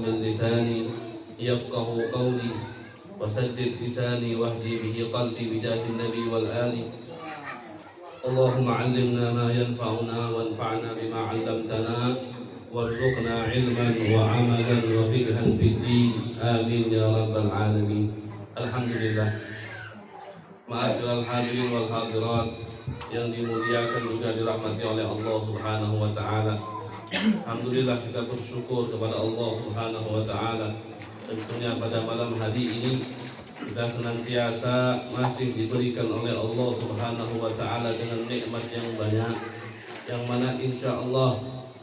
من لساني يفقه قولي وسدد لساني واهدي به قلبي بجاه النبي والآل. اللهم علمنا ما ينفعنا وانفعنا بما علمتنا وارزقنا علما وعملا وفقها في الدين. آمين يا رب العالمين. Alhamdulillah. Ma'asyiral hadirin wal hadirat yang dimuliakan juga dirahmati oleh Allah Subhanahu wa taala. Alhamdulillah, kita bersyukur kepada Allah Subhanahu wa taala. Tentunya pada malam hari ini kita senantiasa masih diberikan oleh Allah Subhanahu wa taala dengan nikmat yang banyak, yang mana insyaallah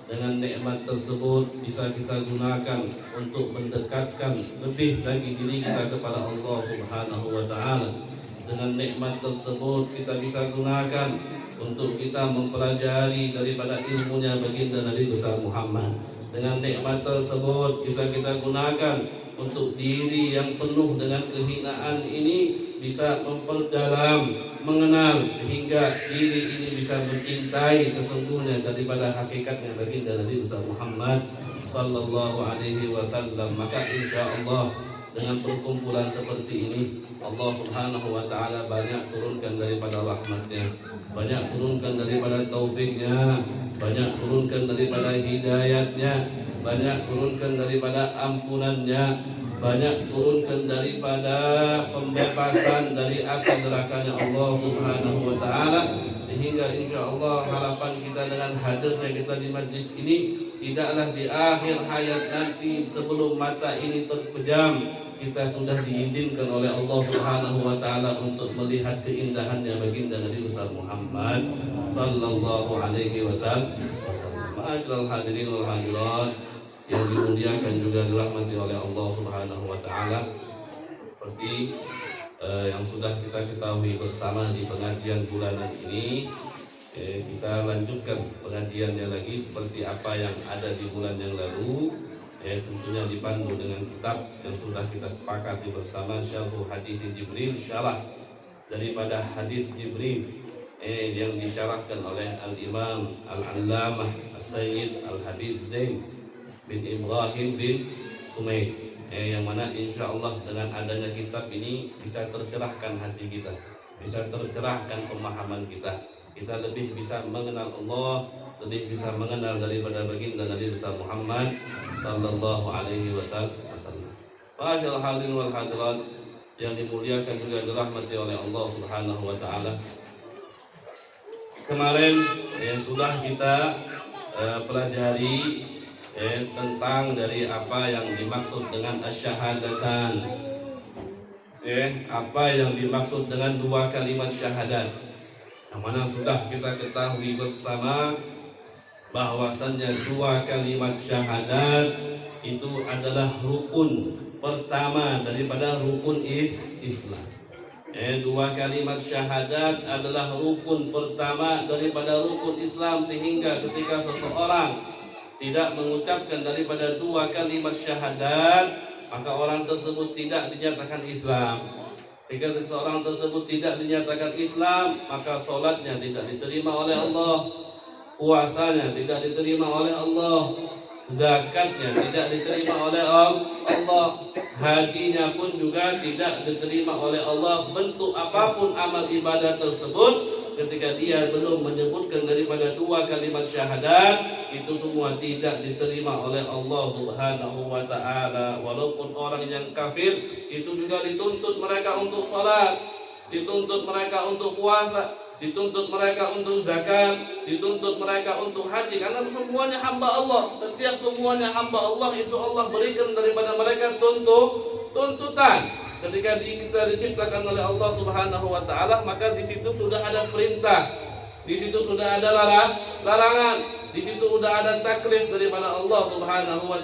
dengan nikmat tersebut bisa kita gunakan untuk mendekatkan lebih lagi diri kita kepada Allah Subhanahu wa taala. Dengan nikmat tersebut kita bisa gunakan untuk kita mempelajari daripada ilmunya baginda Nabi besar Muhammad. Dengan nikmat tersebut bisa kita gunakan untuk diri yang penuh dengan kehinaan ini bisa memperdalam, mengenal, sehingga diri ini bisa mencintai sesungguhnya daripada hakikatnya baginda Nabi besar Muhammad sallallahu alaihi wasallam. Maka insyaallah dengan perkumpulan seperti ini Allah Subhanahu wa taala banyak turunkan daripada rahmatnya, banyak turunkan daripada taufiknya, banyak turunkan daripada hidayatnya, banyak turunkan daripada ampunannya, banyak turunkan daripada pembebasan dari api nerakanya Allah Subhanahu wa taala, sehingga insyaallah harapan kita dengan hadirnya kita di majlis ini tidaklah di akhir hayat nanti sebelum mata ini terpejam kita sudah diizinkan oleh Allah Subhanahu wa taala untuk melihat keindahannya baginda Nabi besar Muhammad sallallahu alaihi wasallam. Ma'asyiral hadirin wal hadirat yang dimuliakan juga dirahmati oleh Allah Subhanahu wa taala. Seperti yang sudah kita ketahui bersama di pengajian bulanan ini, kita lanjutkan pengajiannya lagi seperti apa yang ada di bulan yang lalu. Tentunya dipandu dengan kitab yang sudah kita sepakati bersama, Syarh Hadits Jibril, syarah daripada hadis Jibril yang disyarahkan oleh Al-Imam Al-Allamah As-Sayyid Al-Habib Zain bin Ibrahim bin Sumaid, yang mana insyaallah dengan adanya kitab ini bisa tercerahkan hati kita, bisa tercerahkan pemahaman kita, kita lebih bisa mengenal Allah, lebih bisa mengenal daripada baginda Nabi besar Muhammad sallallahu alaihi wasallam. Ma'asyiral hadirin wal hadirat yang dimuliakan juga dirahmati oleh Allah Subhanahu wa taala. Kemarin sudah kita pelajari tentang dari apa yang dimaksud dengan asyhadatan, apa yang dimaksud dengan dua kalimat syahadat, yang mana sudah kita ketahui bersama bahwasannya dua kalimat syahadat itu adalah rukun pertama daripada rukun Islam. Dua kalimat syahadat adalah rukun pertama daripada rukun Islam, sehingga ketika seseorang tidak mengucapkan daripada dua kalimat syahadat, maka orang tersebut tidak dinyatakan Islam. Jika seseorang tersebut tidak dinyatakan Islam, maka solatnya tidak diterima oleh Allah, puasanya tidak diterima oleh Allah, zakatnya tidak diterima oleh Allah, hajinya pun juga tidak diterima oleh Allah. Bentuk apapun amal ibadah tersebut, ketika dia belum menyebutkan daripada dua kalimat syahadat, itu semua tidak diterima oleh Allah Subhanahu wa ta'ala. Walaupun orang yang kafir itu juga dituntut mereka untuk salat, dituntut mereka untuk puasa, dituntut mereka untuk zakat, dituntut mereka untuk haji, karena semuanya hamba Allah. Setiap semuanya hamba Allah itu Allah berikan daripada mereka tuntutan. Ketika kita diciptakan oleh Allah Subhanahu wa taala, maka di situ sudah ada perintah, di situ sudah ada larangan, di situ sudah ada taklif daripada Allah Subhanahu wa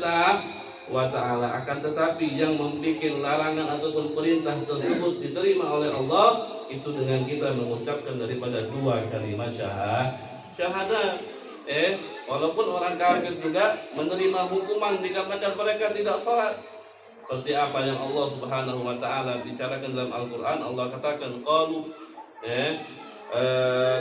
taala. Akan tetapi yang membuat larangan ataupun perintah tersebut diterima oleh Allah itu dengan kita mengucapkan daripada dua kalimat syahadat. Walaupun orang kafir juga menerima hukuman dikarenakan mereka tidak salat. Seperti apa yang Allah Subhanahu wa taala bicarakan dalam Al-Qur'an, Allah katakan qalu,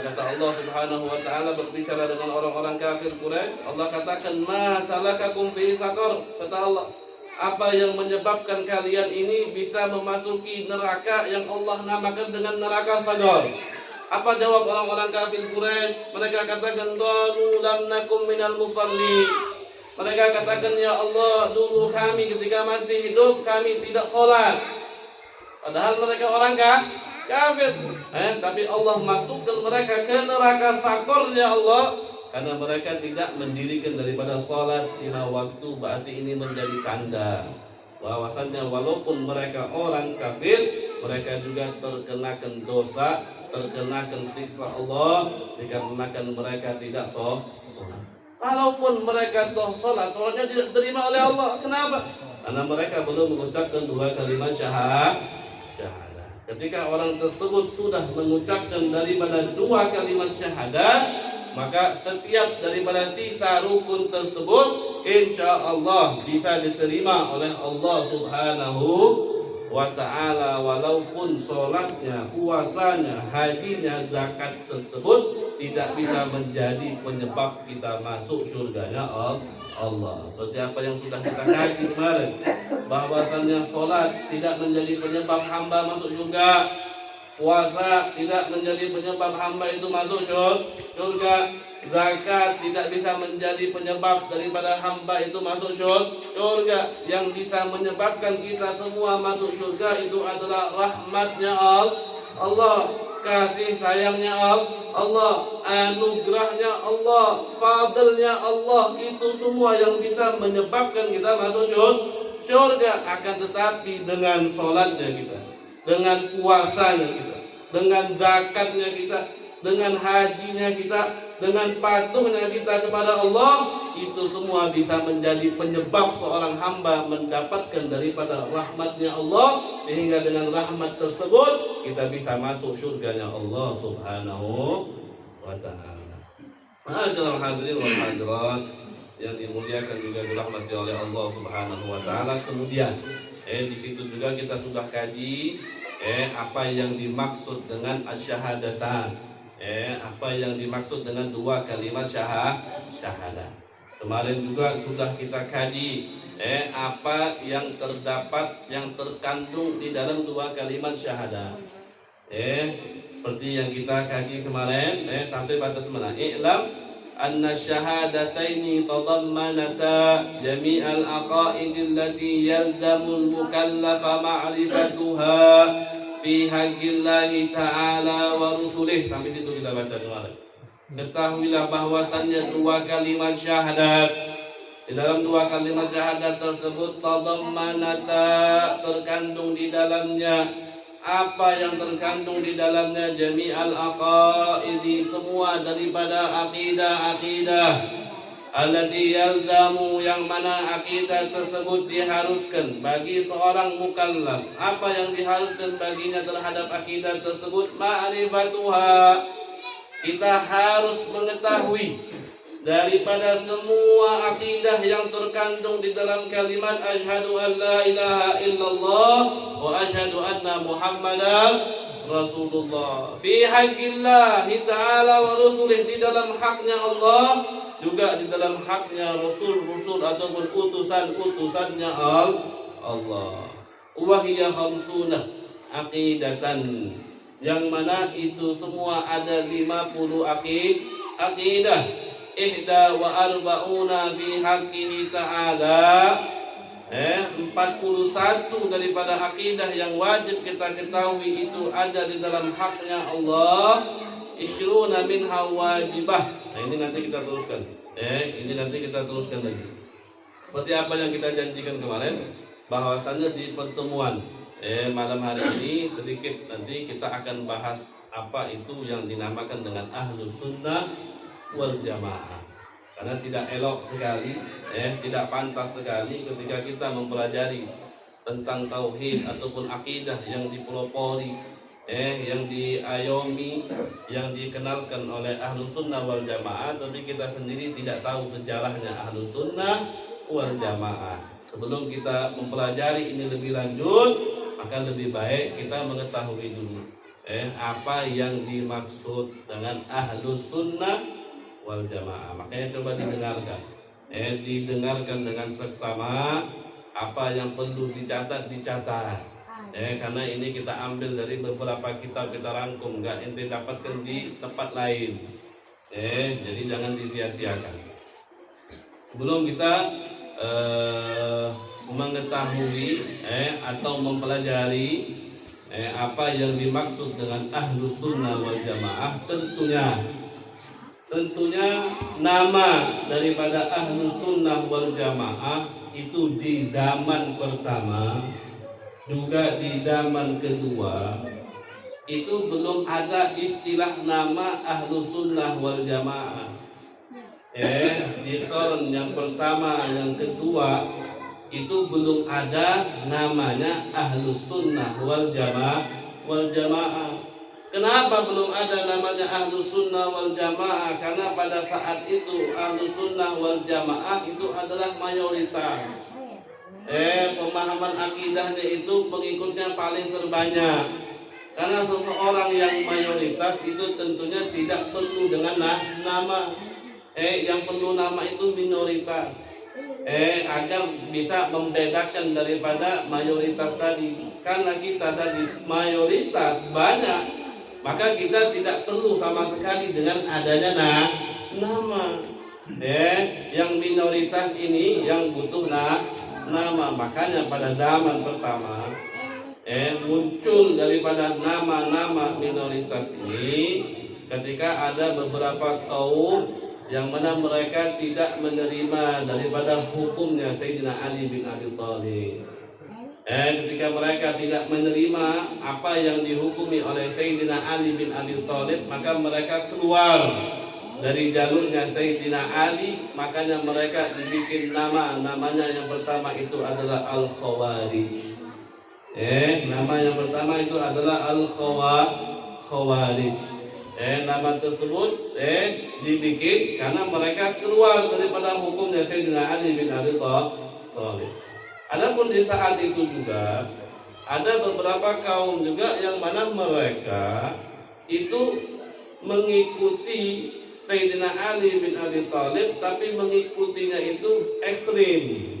kata Allah Subhanahu wa taala berbicara dengan orang-orang kafir Quraisy, Allah katakan ma salakakum fi saqar, kata Allah, Apa yang menyebabkan kalian ini bisa memasuki neraka yang Allah namakan dengan neraka Sadar? Apa jawab orang-orang kafir Quraisy? Mereka katakan, qalu lam nakum minal musallin. Mereka katakan, ya Allah, dulu kami ketika masih hidup kami tidak sholat. Padahal mereka orang kafir. Tapi Allah masukkan mereka ke neraka Sakor, ya Allah, karena mereka tidak mendirikan daripada sholat 5 waktu. Berarti ini menjadi tanda bahwasannya walaupun mereka orang kafir, mereka juga terkenakan dosa, terkenakan siksa Allah dikarenakan mereka tidak sholat. Walaupun mereka toh sholatnya tidak diterima oleh Allah. Kenapa? Karena mereka belum mengucapkan 2 kalimat syahadah. Ketika orang tersebut sudah mengucapkan daripada 2 kalimat syahadah, maka setiap daripada sisa rukun tersebut insya Allah bisa diterima oleh Allah Subhanahu wa ta'ala. Walaupun sholatnya, puasanya, hajinya, zakat tersebut tidak bisa menjadi penyebab kita masuk surganya Allah. Seperti apa yang sudah kita kaji kemarin, bahwasannya sholat tidak menjadi penyebab hamba masuk surga, puasa tidak menjadi penyebab hamba itu masuk surga, zakat tidak bisa menjadi penyebab daripada hamba itu masuk surga. Yang bisa menyebabkan kita semua masuk surga itu adalah rahmatnya Allah, kasih sayangnya Allah, anugerahnya Allah, fadlnya Allah. Itu semua yang bisa menyebabkan kita masuk surga. Akan tetapi dengan sholatnya kita, dengan puasanya kita, dengan zakatnya kita, dengan hajinya kita, dengan patuhnya kita kepada Allah, itu semua bisa menjadi penyebab seorang hamba mendapatkan daripada rahmatnya Allah, sehingga dengan rahmat tersebut kita bisa masuk surganya Allah Subhanahu wa ta'ala. Ma'asyiral hadirin wal hadirat yang dimuliakan juga dirahmati oleh Allah Subhanahu wa ta'ala. Kemudian di situ juga kita sudah kaji apa yang dimaksud dengan asyhadatan. Apa yang dimaksud dengan 2 kalimat syahadah. Kemarin juga sudah kita kaji apa yang terdapat, yang terkandung di dalam 2 kalimat syahadah. Seperti yang kita kaji kemarin sampai batas mana? I'lam anna syahadataini tadammanata jami'al aqaidil lati yalzamul mukallafa ma'rifatuha fi haqqillahi ta'ala wa rusulih. Sampai situ kita baca kemarin. Ketahuilah bahwasannya 2 kalimat syahadat, di dalam 2 kalimat syahadat tersebut tadammanata, terkandung di dalamnya apa yang terkandung di dalamnya, jami'al aqaidi, semua daripada akidah allati yalzamu, yang mana akidah tersebut diharuskan bagi seorang mukallaf. Apa yang diharuskan baginya terhadap akidah tersebut? Ma'rifatuha, kita harus mengetahui daripada semua akidah yang terkandung di dalam kalimat asyhadu an la ilaha illallah wa asyhadu anna muhammadan rasulullah fi haqqillah ta'ala wa rusulih, di dalam haknya Allah, juga di dalam haknya rasul ataupun utusannya Allah. Wa hiya khamsuna aqidatan, yang mana itu semua ada 50 akidah. Ihda wa arba'una fi haqqihi ta'ala, 41 daripada akidah yang wajib kita ketahui itu ada di dalam haknya Allah. Ishruna minha wajibah. Nah ini nanti kita teruskan. Ini nanti kita teruskan lagi. Seperti apa yang kita janjikan kemarin, bahwasannya di pertemuan malam hari ini sedikit nanti kita akan bahas apa itu yang dinamakan dengan Ahlus Sunnah wal Jamaah. Karena tidak elok sekali, tidak pantas sekali ketika kita mempelajari tentang tauhid ataupun akidah yang dipelopori, yang diayomi, yang dikenalkan oleh Ahlus Sunnah wal Jamaah, tapi kita sendiri tidak tahu sejarahnya Ahlus Sunnah wal Jamaah. Sebelum kita mempelajari ini lebih lanjut, maka lebih baik kita mengetahui dulu apa yang dimaksud dengan Ahlus Sunnah wal Jamaah. Makanya coba didengarkan, didengarkan dengan seksama, Apa yang perlu dicatat. Karena ini kita ambil dari beberapa kitab, kita rangkum, nggak ente dapatkan di tempat lain. Jadi jangan disia-siakan. Sebelum kita mengetahui atau mempelajari apa yang dimaksud dengan Ahlus Sunnah wal Jamaah, tentunya nama daripada Ahlus Sunnah wal Jamaah itu di zaman pertama juga di zaman kedua itu belum ada istilah nama Ahlus Sunnah wal Jamaah. Di tahun yang pertama, yang kedua itu belum ada namanya Ahlus Sunnah wal Jamaah. Kenapa belum ada namanya Ahlus Sunnah wal Jamaah? Karena pada saat itu Ahlus Sunnah wal Jamaah itu adalah mayoritas. Pemahaman akidahnya itu pengikutnya paling terbanyak. Karena seseorang yang mayoritas itu tentunya tidak perlu dengan nama. Yang perlu nama itu minoritas. Agar bisa membedakan daripada mayoritas tadi. Karena kita tadi mayoritas banyak, maka kita tidak perlu sama sekali dengan adanya nama. Yang minoritas ini yang butuh nama. Makanya pada zaman pertama muncul daripada nama-nama minoritas ini ketika ada beberapa kaum yang mana mereka tidak menerima daripada hukumnya Sayyidina Ali bin Abi Thalib. Ketika mereka tidak menerima apa yang dihukumi oleh Sayyidina Ali bin Abi Thalib, maka mereka keluar dari jalurnya Sayyidina Ali. Makanya mereka dibikin namanya yang pertama itu adalah Al-Khawarij. Nama yang pertama itu adalah Al-Khawarij. Nama tersebut dibikin karena mereka keluar daripada hukumnya Sayyidina Ali bin Abi Thalib. Adapun di saat itu juga ada beberapa kaum juga yang mana mereka itu mengikuti Sayyidina Ali bin Abi Thalib, tapi mengikutinya itu ekstrim.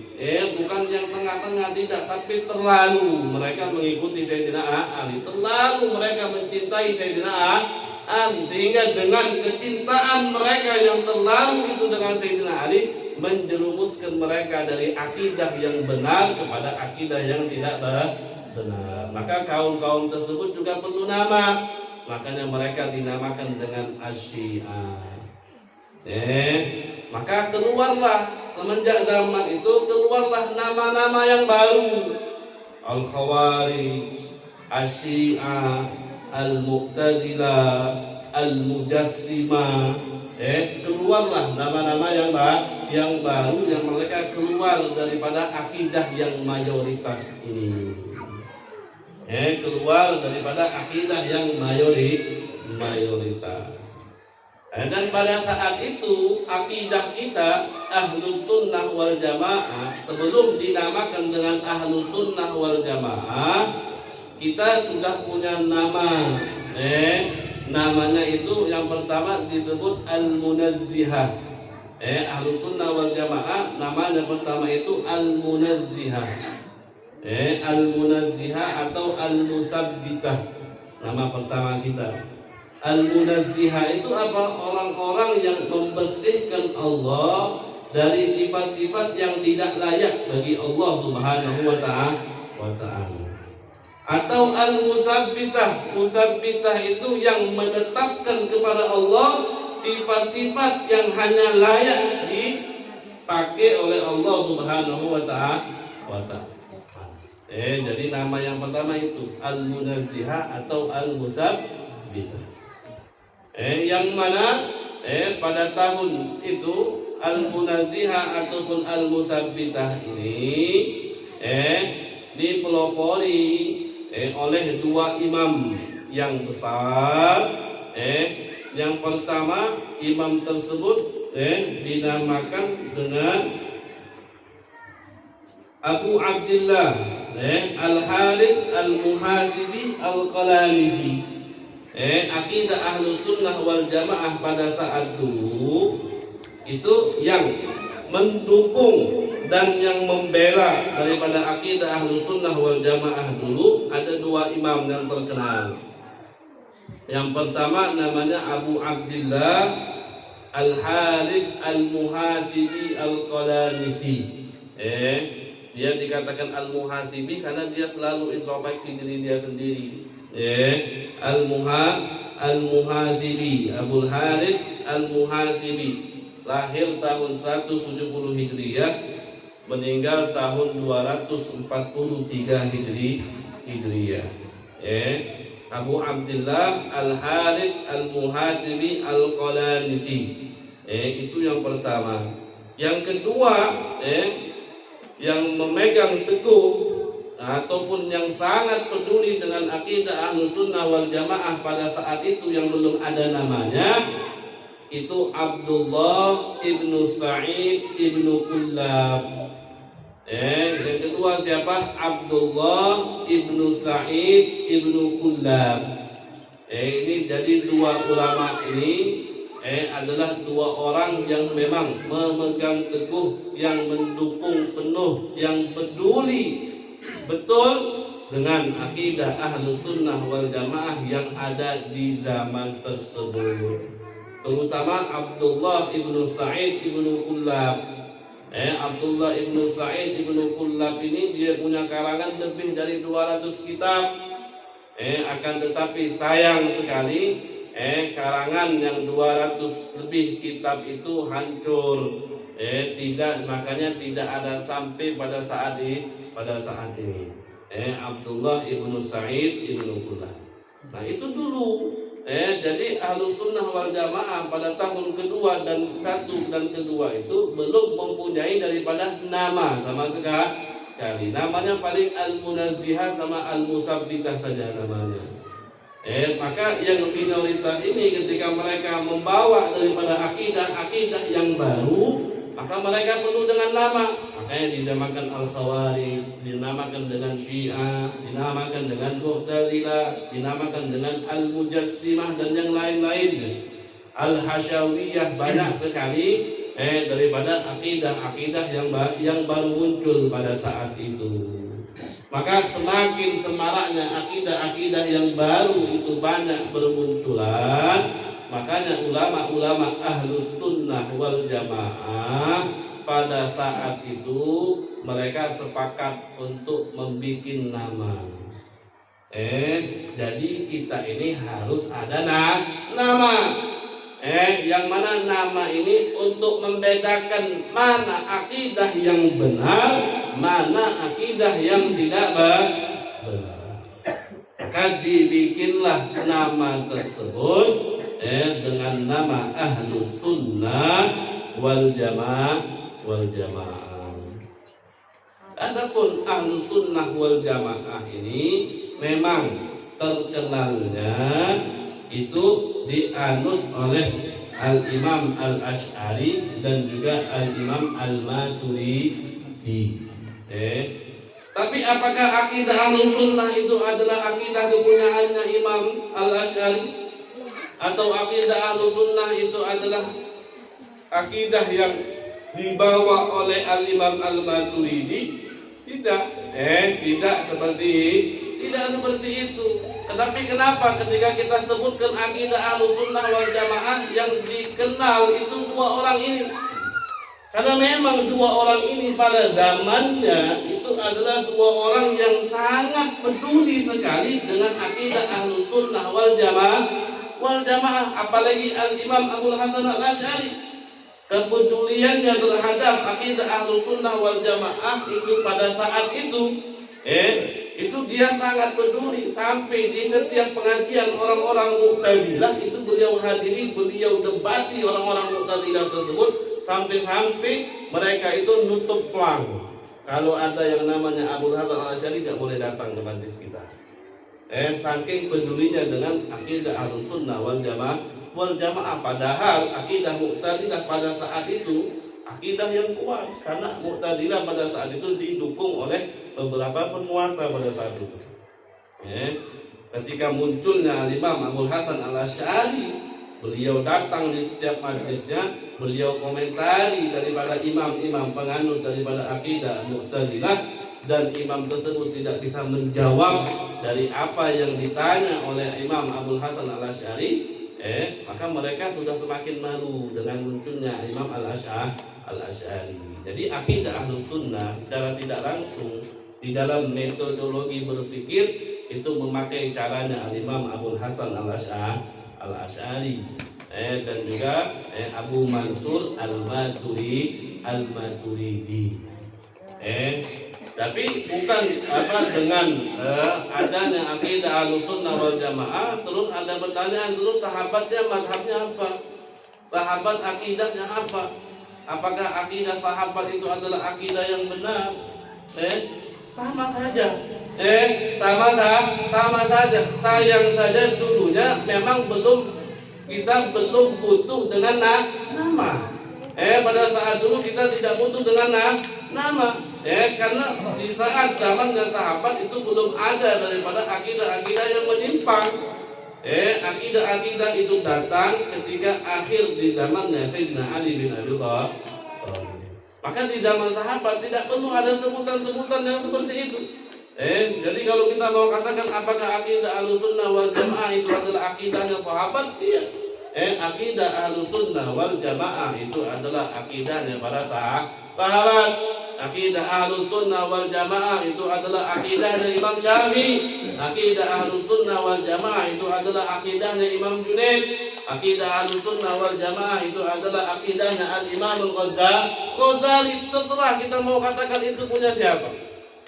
Bukan yang tengah-tengah, tidak, tapi terlalu mereka mengikuti Sayyidina Ali, terlalu mereka mencintai Sayyidina Ali, sehingga dengan kecintaan mereka yang terlalu itu dengan Sayyidina Ali menjerumuskan mereka dari akidah yang benar kepada akidah yang tidak benar. Maka kaum-kaum tersebut juga perlu nama. Makanya mereka dinamakan dengan Asy-Syiah. Maka keluarlah semenjak zaman itu keluarlah nama-nama yang baru. Al-Khawarij, Asy-Syiah, Al-Mu'tazilah, Al-Mujassimah. Keluarlah nama-nama yang baru yang mereka keluar daripada akidah yang mayoritas ini. Keluar daripada akidah yang mayoritas. Dan pada saat itu akidah kita Ahlus Sunnah wal Jamaah, sebelum dinamakan dengan Ahlus Sunnah wal Jamaah, kita sudah punya nama. Namanya itu yang pertama disebut Al-Munazzihah. Ahlus Sunnah wal Jamaah namanya pertama itu Al-Munazzihah. Al-Munazzihah atau Al-Mutsabbitah. Nama pertama kita. Al-Munazzihah itu apa? Orang-orang yang membersihkan Allah dari sifat-sifat yang tidak layak bagi Allah Subhanahu wa ta'ala. Atau Al-Mutsabbitah. Mutsabbitah itu yang menetapkan kepada Allah sifat-sifat yang hanya layak dipakai oleh Allah Subhanahu wa ta'ala. Jadi nama yang pertama itu Al-Munazzihah atau Al-Mutsabbitah. Yang mana pada tahun itu Al-Munazzihah ataupun Al-Mutsabbitah ini dipelopori oleh dua imam yang besar. Yang pertama, imam tersebut dinamakan dengan Abu Abdullah Al-Harits Al-Muhasibi Al-Qalanisi. Akidah Ahlus Sunnah wal Jamaah pada saat dulu itu yang mendukung dan yang membela daripada akidah Ahlus Sunnah wal Jamaah dulu ada dua imam yang terkenal. Yang pertama namanya Abu Abdillah Al-Haris Al-Muhasibi Al-Qalanisi. Dia dikatakan Al-Muhasibi karena dia selalu introspeksi diri dia sendiri. Al-Muhasibi Abul Haris Al-Muhasibi, lahir tahun 170 Hijriah, meninggal tahun 243 Hijriah. Abu Abdillah Al-Haris Al-Muhasibi Al-Qalanisi. Itu yang pertama. Yang kedua, yang memegang teguh ataupun yang sangat peduli dengan akidah Ahlus Sunnah wal Jamaah pada saat itu yang belum ada namanya, itu Abdullah ibnu Sa'id ibnu Kullab. Yang kedua siapa? Abdullah ibnu Sa'id ibnu Kullab. Ini jadi dua ulama ini adalah dua orang yang memang memegang teguh, yang mendukung penuh, yang peduli betul dengan akidah Ahlus Sunnah wal Jamaah yang ada di zaman tersebut. Terutama Abdullah ibnu Sa'id ibnu Kullab. Abdullah ibnu Sa'id ibnu Kullab ini dia punya karangan lebih dari 200 kitab. Akan tetapi sayang sekali karangan yang 200 lebih kitab itu hancur. Makanya tidak ada sampai pada saat ini. Abdullah ibnu Sa'id ibnu Kullab. Nah itu dulu. Jadi Ahlus Sunnah wal Jamaah pada tahun kedua dan kedua itu belum mempunyai daripada nama sama sekali. Namanya paling Al-Munazzihah sama Al-Mutabbidah saja namanya. Maka yang minoritas ini ketika mereka membawa daripada akidah yang baru, maka mereka perlu dengan nama. Makanya dinamakan Al-Khawarij, dinamakan dengan Syiah, dinamakan dengan Mu'tazilah, dinamakan dengan Al-Mujassimah dan yang lain-lain. Al-Hasyawiyah, banyak sekali daripada akidah-akidah yang baru muncul pada saat itu. Maka semakin semaraknya akidah-akidah yang baru itu banyak bermunculan, makanya ulama-ulama Ahlus Sunnah wal Jamaah pada saat itu mereka sepakat untuk membuat nama. Jadi kita ini harus ada nama. Yang mana nama ini untuk membedakan mana akidah yang benar, mana akidah yang tidak benar. Maka dibikinlah nama tersebut dengan nama Ahlus Sunnah wal Jamaah. Adapun Ahlus Sunnah wal Jamaah ini memang terkenalnya itu dianut oleh Al-Imam Al-Asy'ari dan juga Al-Imam Al-Maturidi. Tapi apakah akidah Ahlus Sunnah itu adalah akidah kepunyaannya Imam Al-Asy'ari? Atau akidah Ahlus Sunnah itu adalah akidah yang dibawa oleh Al-Imam Al-Maturidi? Tidak. Tidak seperti itu. Tetapi kenapa ketika kita sebutkan akidah Ahlus Sunnah wal Jamaah yang dikenal itu dua orang ini? Karena memang dua orang ini pada zamannya itu adalah dua orang yang sangat peduli sekali dengan akidah Ahlus Sunnah wal Jamaah, apalagi Al-Imam Abul Hasan Al-Asy'ari. Kepeduliannya terhadap akidah Ahlus Sunnah wal Jamaah itu pada saat itu dia sangat peduli, sampai di setiap pengajian orang-orang Mu'tazilah itu beliau hadiri, beliau debati orang-orang Mu'tazilah tersebut, sampai mereka itu nutup pelang. Kalau ada yang namanya Abul Hasan Al-Asy'ari tidak boleh datang ke majlis kita. Saking pedulinya dengan akidah Ahlus Sunnah wal Jamaah, padahal akidah Mu'tazilah pada saat itu akidah yang kuat, karena Mu'tazilah pada saat itu didukung oleh beberapa penguasa pada saat itu. Ketika munculnya Imam Abul Hasan Al-Asy'ari, beliau datang di setiap majlisnya, beliau komentari daripada imam-imam penganut daripada akidah Mu'tazilah, dan imam tersebut tidak bisa menjawab dari apa yang ditanya oleh Imam Abul Hasan Al-Asy'ari, maka mereka sudah semakin malu dengan munculnya Imam Al-Asy'ari. Jadi akidah Ahlus Sunnah secara tidak langsung di dalam metodologi berpikir itu memakai caranya Imam Abul Hasan Al-Asy'ari dan juga Abu Mansur Al-Maturidi. Tapi bukan dengan adanya akidah Ahlussunnah wal Jamaah terus ada pertanyaan, terus sahabatnya mazhabnya apa? Sahabat akidahnya apa? Apakah akidah sahabat itu adalah akidah yang benar? Sama saja. Sama saja. Sayang saja dulunya memang kita belum butuh dengan nama. Pada saat dulu kita tidak butuh dengan nama. Karena di saat zamannya sahabat itu belum ada daripada akidah-akidah yang menyimpang. Akidah-akidah itu datang ketika akhir di zamannya Sayyidina Ali bin Abi Thalib. Maka di zaman sahabat tidak perlu ada sebutan-sebutan yang seperti itu. Jadi kalau kita mau katakan apakah akidah Ahlussunnah wal Jamaah itu adalah akidahnya sahabat, iya. Akidah Ahlussunnah wal Jamaah itu adalah akidahnya para sahabat. Akidah Ahlussunnah wal Jamaah itu adalah akidahnya Imam Syafi'i. Akidah Ahlussunnah wal Jamaah itu adalah akidahnya Imam Junaid. Akidah Ahlussunnah wal Jamaah itu adalah akidahnya Al-Imam Al-Ghazali. Terserah kita mau katakan itu punya siapa.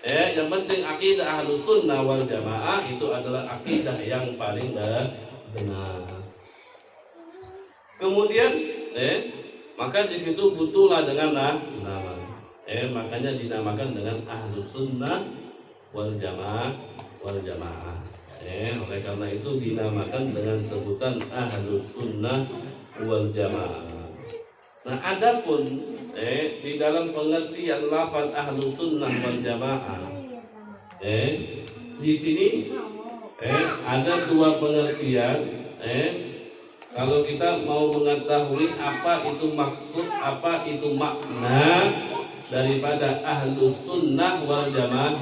Yang penting akidah Ahlussunnah wal Jamaah itu adalah akidah yang paling benar. Kemudian maka di situ butuhlah dengan nama. Makanya dinamakan dengan Ahlussunnah wal Jamaah. Oleh karena itu dinamakan dengan sebutan Ahlussunnah wal Jamaah. Nah, adapun di dalam pengertian lafaz Ahlussunnah wal Jamaah, di sini ada dua pengertian. Kalau kita mau mengetahui apa itu maksud, apa itu makna daripada Ahlussunnah wal Jamaah.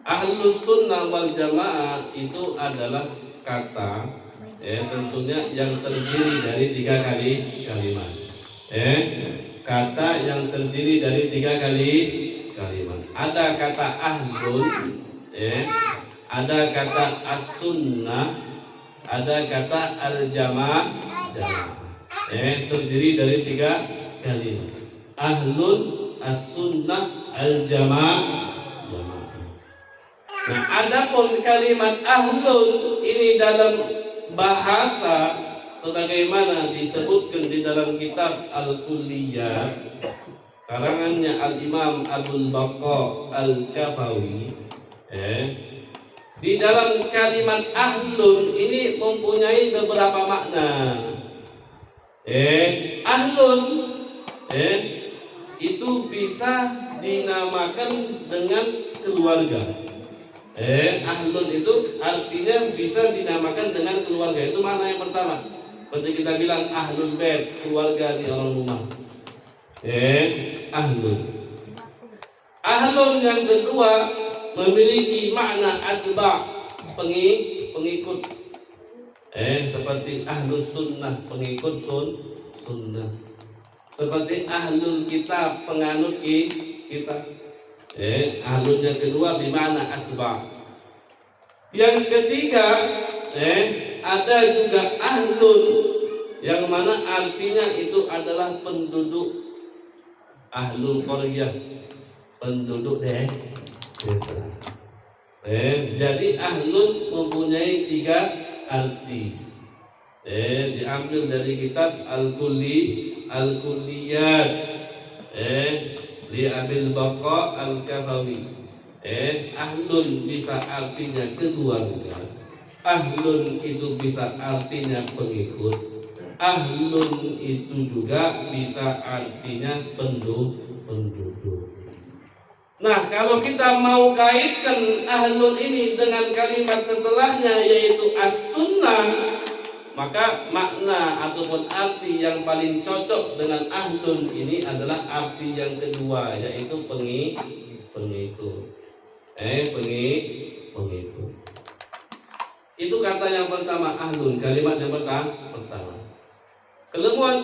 Ahlussunnah wal Jamaah itu adalah kata tentunya yang terdiri dari 3 kalimat. Kata yang terdiri dari 3 kalimat. Ada kata ahlun, ada kata as-sunnah, ada kata al-jamaah. Terdiri dari 3 kalimat. Ahlun, as-sunnah, al-jamaah. Nah, adapun kalimat ahlun ini dalam bahasa sebagaimana disebutkan di dalam kitab Al-Kulliyah karangannya Al-Imam Abul Baqa Al-Kafawi. Di dalam kalimat ahlun ini mempunyai beberapa makna. Ahlun itu bisa dinamakan dengan keluarga. Ahlun itu artinya bisa dinamakan dengan keluarga. Itu makna yang pertama. Seperti kita bilang ahlul bait, keluarga di orang rumah. Ahlun. Ahlun yang kedua memiliki makna atba', pengikut. Seperti ahlus sunnah, pengikut sunnah. Seperti ahlul kitab, penganut kitab. Ahlun yang kedua bimana asba. Yang ketiga ada juga ahlun yang mana artinya itu adalah penduduk ahlul qaryah, penduduk desa. Jadi ahlun mempunyai 3 arti. Diambil dari kitab Al-Kulliyat li Abil Baqa Al-Kafawi. Ahlun bisa artinya keluarga. Ahlun itu bisa artinya pengikut. Ahlun itu juga bisa artinya penduduk. Nah, kalau kita mau kaitkan ahlun ini dengan kalimat setelahnya yaitu as-sunnah, maka makna ataupun arti yang paling cocok dengan ahlun ini adalah arti yang kedua, yaitu pengikut. Pengikut. Itu kata yang pertama, ahlun, kalimat yang pertama.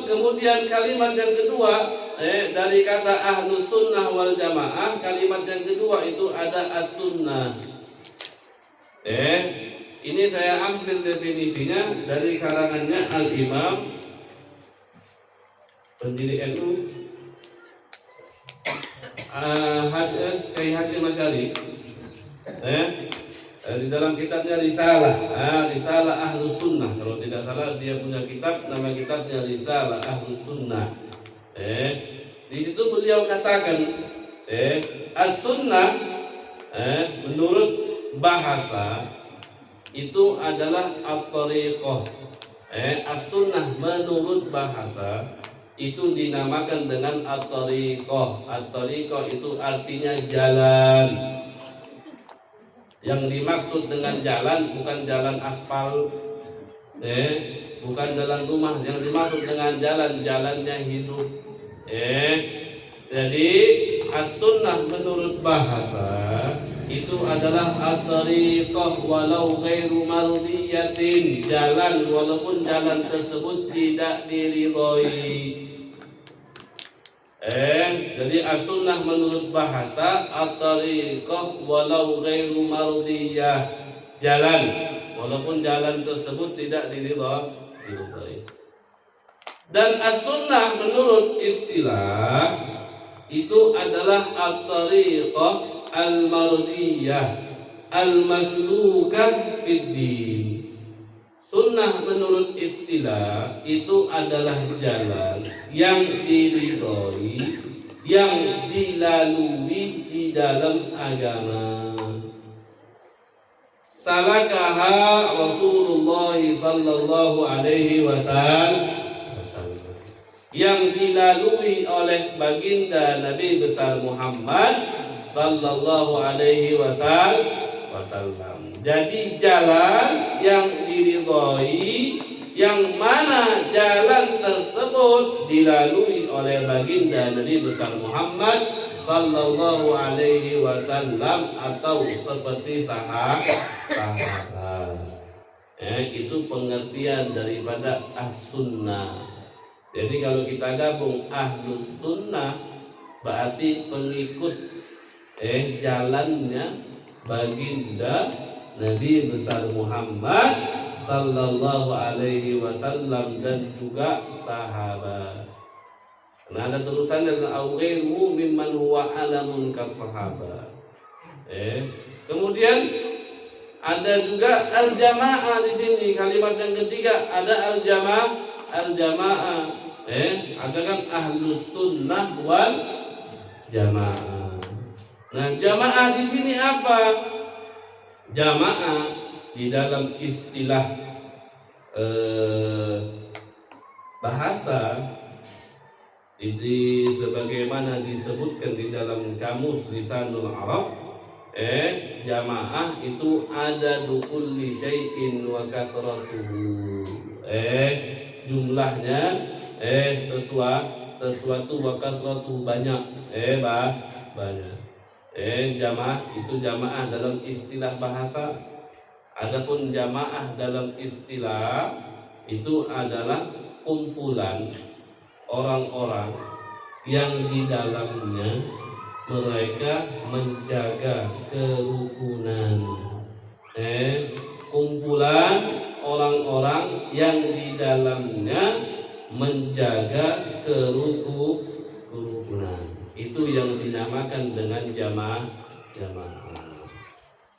Kemudian kalimat yang kedua, dari kata ahlus sunnah wal jamaah, kalimat yang kedua itu ada as-sunnah. Ini saya ambil definisinya dari karangannya Al-Imam pendiri NU Kiai Hasyim Asy'ari, di dalam kitabnya Risalah Ahlus Sunnah. Kalau tidak salah dia punya kitab, nama kitabnya Risalah Ahlus Sunnah. Di situ beliau katakan, as-sunnah menurut bahasa itu adalah at-tariqah. As-sunnah menurut bahasa itu dinamakan dengan at-tariqah. At-tariqah itu artinya jalan. Yang dimaksud dengan jalan bukan jalan aspal, bukan jalan rumah. Yang dimaksud dengan jalannya hidup. Jadi as-sunnah menurut bahasa itu adalah at-tariqah walau ghairu mardiyatin, jalan walaupun jalan tersebut tidak diridhoi. Jadi as-sunnah menurut bahasa at-tariqah walau ghairu mardiyah, jalan walaupun jalan tersebut tidak diridhoi. Dan as-sunnah menurut istilah itu adalah at-tariqah al-mardiyah al-maslukah fid-din. Sunnah menurut istilah itu adalah jalan yang diridhoi, yang dilalui di dalam agama. Salakaha Rasulullah sallallahu alaihi wasallam, yang dilalui oleh baginda Nabi besar Muhammad sallallahu alaihi wasallam. Jadi jalan yang diridhoi, yang mana jalan tersebut dilalui oleh baginda Nabi besar Muhammad sallallahu alaihi wasallam atau seperti sahabat. Itu pengertian daripada as-sunnah. Jadi kalau kita gabung ahlus sunnah berarti pengikut jalannya baginda Nabi besar Muhammad sallallahu alaihi wasallam dan juga sahabat. Nah, ada tulisan dengan awghairu mimman huwa alamun kas-sahabat. Kemudian ada juga al-jamaah di sini, kalimat yang ketiga ada al-jamaah. Ada kan ahlus sunnah wal jamaah. Nah, jamaah di sini apa? Jamaah di dalam istilah bahasa ini sebagaimana disebutkan di dalam kamus Lisanul Arab, jamaah itu ada kulli syai'in wa kathratuhu. Jumlahnya sesuatu wa kathratuhu banyak, banyak. Jamaah itu jamaah dalam istilah bahasa. Adapun jamaah dalam istilah itu adalah kumpulan orang-orang yang di dalamnya mereka menjaga kerukunan. Kumpulan orang-orang yang di dalamnya menjaga kerukunan. Itu yang dinamakan dengan jamaah.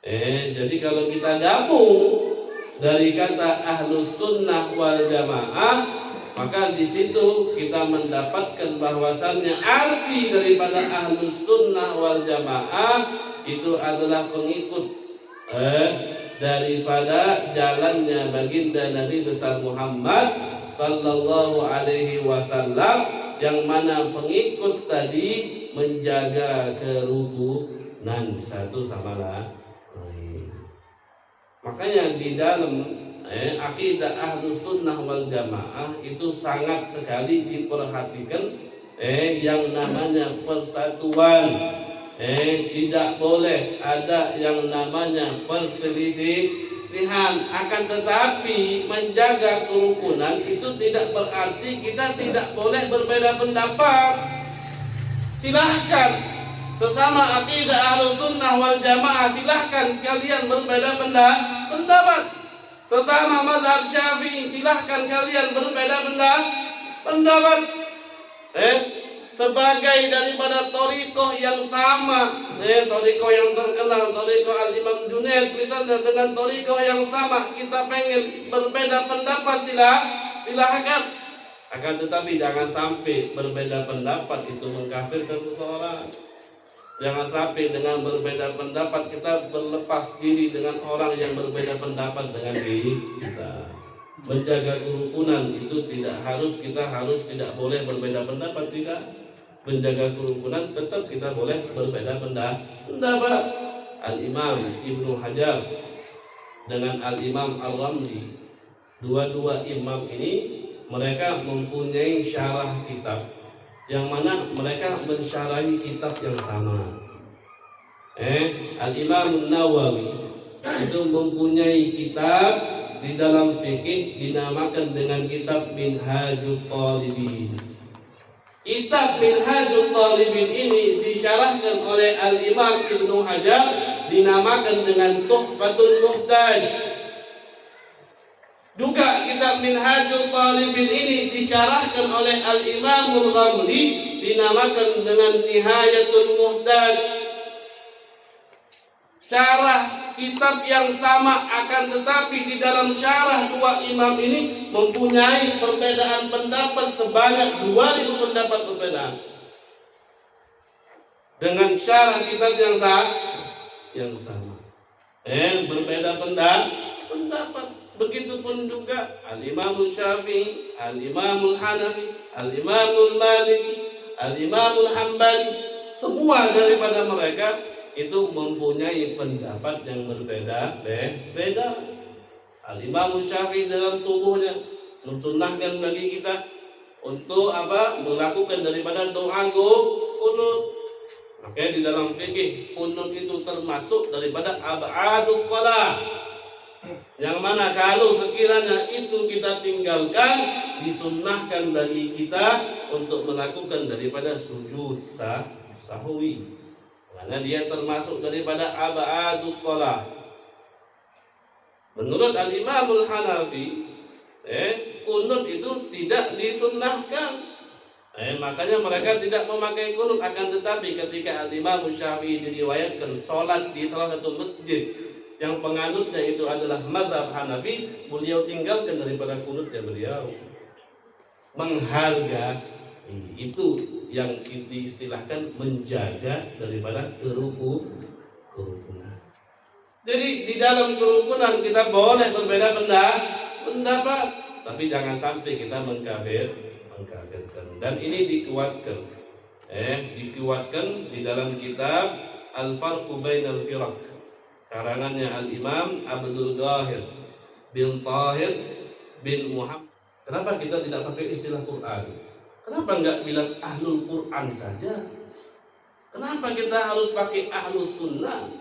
Jadi kalau kita gabung dari kata ahlus sunnah wal jamaah, maka di situ kita mendapatkan bahwasannya arti daripada ahlus sunnah wal jamaah itu adalah pengikut daripada jalannya baginda Nabi besar Muhammad sallallahu alaihi wasallam, yang mana pengikut tadi menjaga kerukunan satu sama lain. Makanya di dalam akidah Ahlus Sunnah wal Jamaah itu sangat sekali diperhatikan yang namanya persatuan. Tidak boleh ada yang namanya perselisihan. Akan tetapi menjaga kerukunan itu tidak berarti kita tidak boleh berbeda pendapat. Silahkan sesama akidah Ahlus Sunnah wal Jamaah, silahkan kalian berbeda pendapat. Sesama mazhab Syafi'i, silahkan kalian berbeda pendapat. Sebagai daripada thariqah yang sama, thariqah yang terkenal, thariqah Al-Imam Junaid misalnya, dengan thariqah yang sama, kita pengen berbeda pendapat, silahkan. Akan tetapi jangan sampai berbeda pendapat itu mengkafirkan seseorang. Jangan sampai dengan berbeda pendapat kita berlepas diri dengan orang yang berbeda pendapat dengan diri kita. Menjaga kerukunan itu tidak harus tidak boleh berbeda pendapat, tidak. Menjaga kerukunan tetap kita boleh berbeda pendapat. Al-Imam Ibnu Hajar dengan Al-Imam Al-Ramli, dua-dua imam ini mereka mempunyai syarah kitab, yang mana mereka mensyarahi kitab yang sama. Al-Imam Nawawi itu mempunyai kitab di dalam fikih dinamakan dengan kitab Minhajul Talibin. Kitab Minhajul Talibin ini disyarahkan oleh Al-Imam Ibnu Hajar, dinamakan dengan Tuhfatul Muhtaj. Juga kitab Minhajul Talibin ini disyarahkan oleh Al-Imamul Ghamdi, dinamakan dengan Nihayatul Muhtaj. Syarah kitab yang sama, akan tetapi di dalam syarah dua imam ini mempunyai perbedaan pendapat sebanyak 2000 pendapat perbedaan. Dengan syarah kitab yang sama. Berbeda pendapat. Begitupun juga Al-Imamul Syafi'i, Al-Imamul Hanafi, Al-Imamul Maliki, Al-Imamul Hambali, semua daripada mereka itu mempunyai pendapat yang berbeda. Al-Imamul Syafi'i dalam subuhnya mensunnahkan bagi kita untuk melakukan daripada doa kunut. Maka di dalam fikih kunut itu termasuk daripada ab'adus shalah, yang mana kalau sekiranya itu kita tinggalkan, disunnahkan bagi kita untuk melakukan daripada sujud sahwi, karena dia termasuk daripada ab'adus shalah. Menurut Al-Imamul Hanafi, kunut itu tidak disunnahkan. Makanya mereka tidak memakai kunut. Akan tetapi ketika Al-Imam Syafi'i diriwayatkan sholat di salah satu masjid yang penganutnya itu adalah mazhab Hanafi, beliau tinggalkan daripada kunutnya beliau. Menghargai itu yang diistilahkan menjaga daripada kerukunan. Jadi di dalam kerukunan kita boleh berbeda pendapat, tapi jangan sampai kita mengkafirkan. Dan ini dikuatkan di dalam kitab Al-Farqu Bainal Firaq, karangannya Al-Imam Abdul Ghahir bin Tahir bin Muhammad. Kenapa kita tidak pakai istilah Quran? Kenapa enggak bilang Ahlul Quran saja? Kenapa kita harus pakai Ahlus Sunnah?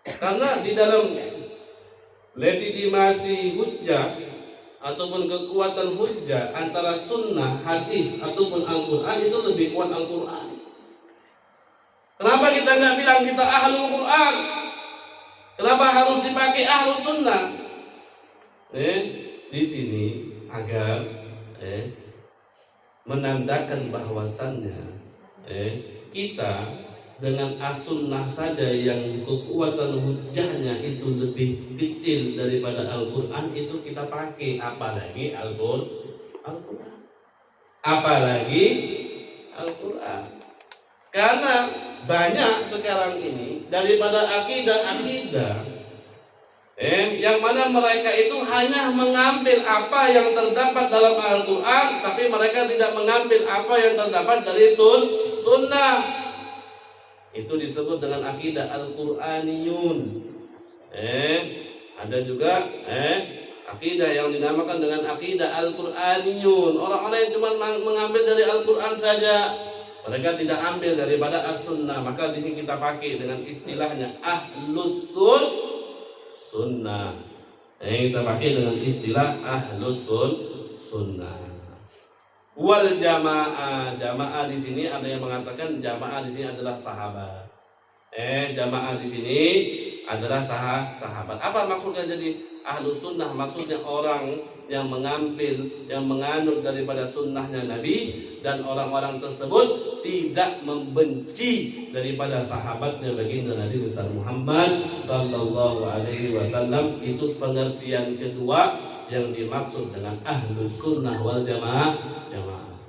Karena di dalam legitimasi hujjah ataupun kekuatan hujjah antara sunnah, hadis ataupun Al-Quran itu lebih kuat Al-Quran. Kenapa kita nggak bilang kita Ahlul Quran? Kenapa harus dipakai Ahlus Sunnah? Di sini agar menandakan bahwasannya kita dengan as-sunnah saja yang kekuatan hujjahnya itu lebih kecil daripada Al-Quran, itu kita pakai, apalagi Al-Quran. Apalagi Al-Quran. Karena banyak sekarang ini daripada akidah yang mana mereka itu hanya mengambil apa yang terdapat dalam Al-Quran, tapi mereka tidak mengambil apa yang terdapat dari sunnah. Itu disebut dengan akidah Al-Quraniyun. Ada juga akidah yang dinamakan dengan akidah Al-Qur'aniyun. Orang-orang yang cuma mengambil dari Al-Qur'an saja, mereka tidak ambil daripada As-Sunnah. Maka di sini kita pakai dengan istilahnya Ahlus Sunnah. Kita pakai dengan istilah Ahlus Sunnah. Wal jamaah. Jamaah di sini ada yang mengatakan jamaah di sini adalah sahabat. Jamaah di sini adalah sahabat. Apa maksudnya jadi Ahlus Sunnah? Maksudnya orang yang mengambil, yang menganut daripada sunnahnya Nabi, dan orang-orang tersebut tidak membenci daripada sahabatnya baginda Nabi besar Muhammad sallallahu alaihi wasallam. Itu pengertian kedua yang dimaksud dengan Ahlus Sunnah wal Jamaah.